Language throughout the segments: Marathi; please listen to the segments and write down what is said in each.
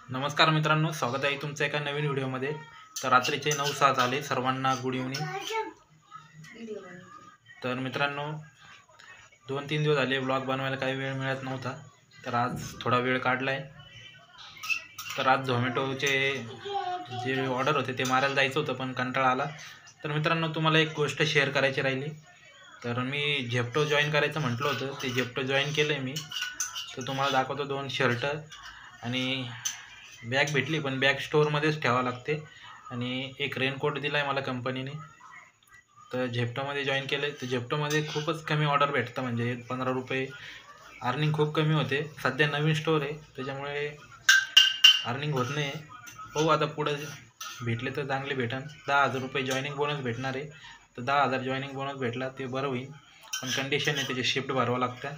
नमस्कार मित्रांनो, स्वागत आहे तुमचं एका नवीन व्हिडिओमध्ये। तर रात्रीचे 9:06 झाले, सर्वांना गुड इव्हनिंग। तर मित्रांनो, 2-3 दिवस झाले ब्लॉग बनवायला काही वेळ मिळत नव्हता, तर आज थोडा वेळ काढला आहे। तर आज झोमॅटोचे जे ऑर्डर होते ते मारायला जायचं होतं, पण कंटाळा आला। तर मित्रांनो, तुम्हाला एक गोष्ट शेअर करायची राहिली। तर मी झेप्टो जॉईन करायचं म्हटलं होतं, ते झेप्टो जॉईन केलं आहे मी। तर तुम्हाला दाखवतो 2 शर्ट आणि बॅग भेटली, पण बॅग स्टोअरमध्येच ठेवावं लागते। आणि एक रेनकोट दिला आहे मला कंपनीने। तर झेप्टोमध्ये जॉईन केले, तर झेप्टोमध्ये खूपच कमी ऑर्डर भेटतं, म्हणजे 15 रुपये अर्निंग खूप कमी होते। सध्या नवीन स्टोअर आहे, त्याच्यामुळे अर्निंग होत नाही। हो, आता पुढं भेटले तर चांगले भेटन। 10,000 रुपये जॉईनिंग बोनस भेटणार आहे, तर 10,000 जॉईनिंग बोनस भेटला ते बरं होईल, पण कंडिशन आहे त्याची शिफ्ट भरावं लागतं।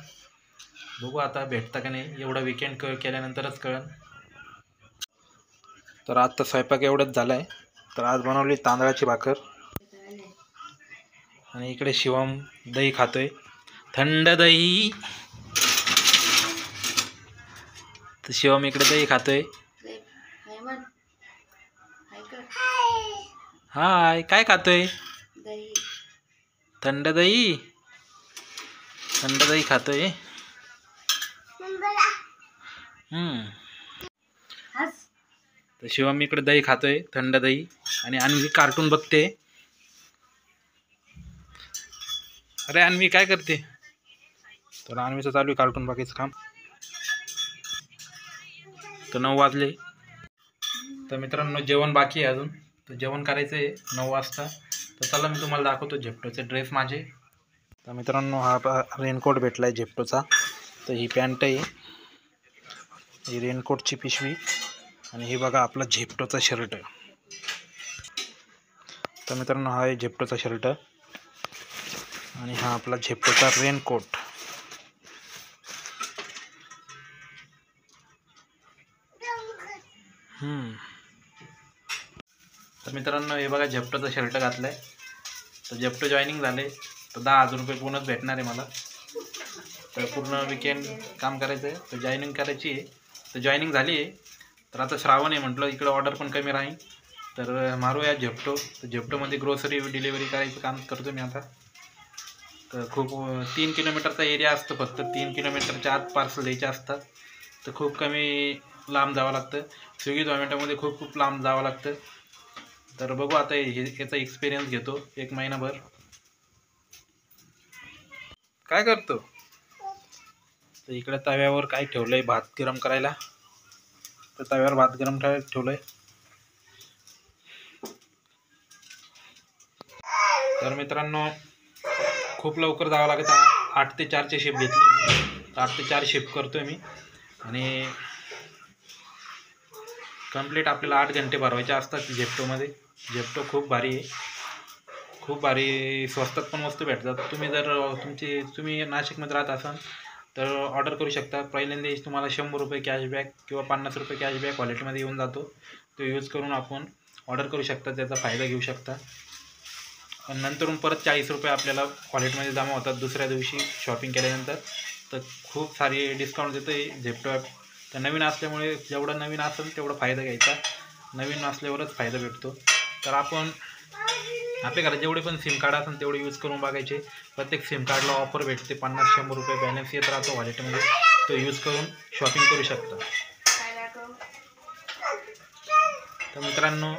बघू आता भेटतं का नाही, एवढा विकेंड केल्यानंतरच कळन। तर आता स्वयंपाक एवढंच झालं आहे। तर आज बनवली तांदळाची भाकर, आणि इकडे शिवम दही खातोय, थंड दही। तर शिवम इकडे दही खातोय। हाय, काय खातोय? थंड दही, थंड दही खातोय। तर शिवम इकडे दही खातोय, थंड दही, आणि अन्वी कार्टून बघते। अरे अन्वी काय करते? तर अन्वीचं चालू आहे कार्टून बघायचं काम। तर 9 वाजले। तर मित्रांनो, जेवण बाकी आहे अजून, तर जेवण करायचं आहे 9 वाजता। तर चला मी तुम्हाला दाखवतो झेप्टोचे ड्रेस माझे। तर मित्रांनो, हा रेनकोट भेटला आहे झेप्टोचा। तर ही पॅन्ट आहे, ही रेनकोटची पिशवी, आणि हे बघा आपला झेप्टोचा शर्ट। तर मित्रांनो, हा आहे झेप्टोचा शर्ट, आणि हा आपला झेप्टोचा रेनकोट। तर मित्रांनो, हे बघा झेप्टोचा शर्ट घातलाय। तर झेप्टो जॉईनिंग झाले, तर 10,000 रुपये बोनस भेटणार आहे मला। तर पूर्ण विकेंड काम करायचं आहे, तर जॉईनिंग करायची आहे। तर जॉईनिंग झाली आहे, तर आता श्रावण आहे, म्हटलं इकडं ऑर्डर पण कमी राहील, तर मारूया झेप्टो। तर झेप्टोमध्ये ग्रोसरी डिलिव्हरी करायचं काम करतो मी आता। तर खूप 3 किलोमीटरचा एरिया असतो, फक्त 3 किलोमीटरच्या आत पार्सल द्यायचे असतात। तर खूप कमी लांब जावं लागतं, स्विगी झोमॅटोमध्ये खूप लांब जावं लागतं। तर बघू आता याचा एक्सपिरियन्स घेतो 1 महिनाभर। काय करतो? तर इकडे तव्यावर काय ठेवलंय, भात गरम करायला। तर तव्यावर भात गरम करायला ठेवलंय। तर मित्रांनो, खूप लवकर जावं लागतं, 8 ते 4ची शिफ्ट घेतली, 8 ते 4 शिफ्ट करतोय मी। आणि कंप्लीट आपल्याला 8 घंटे भरवायचे असतात झेप्टोमध्ये। झेप्टो खूप भारी आहे, खूप भारी, स्वस्तात पण वस्तू भेटतात। तुम्ही जर तुम्ही नाशिकमध्ये राहत असाल तर ऑर्डर करू शकता। पहिल्यांदा तुम्हाला 100 रुपये कॅशबॅक किंवा 50 रुपये कॅशबॅक वॉलेटमध्ये येऊन जातो, तो यूज करून आपण ऑर्डर करू शकता, त्याचा फायदा घेऊ शकता। आणि नंतरून परत 40 रुपये आपल्याला वॉलेटमध्ये जमा होतात दुसऱ्या दिवशी शॉपिंग केल्यानंतर। तर खूप सारी डिस्काउंट देतो आहे झेप्टो ॲप। तर नवीन असल्यामुळे जेवढं नवीन असेल तेवढा फायदा घ्यायचा, नवीन असल्यावरच फायदा भेटतो। तर आपण आपल्या घरात जेवढे पण सिम कार्ड असेल तेवढे यूज करून बघायचे। प्रत्येक सिम कार्डला ऑफर भेटते, 50-100 रुपये बॅलन्स येत राहतो वॉलेटमध्ये, तो यूज करून शॉपिंग करू शकता। तर मित्रांनो,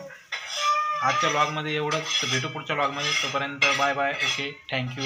आजच्या ब्लॉगमध्ये एवढंच, भेटू पुढच्या ब्लॉगमध्ये, तोपर्यंत बाय बाय, ओके, थँक्यू।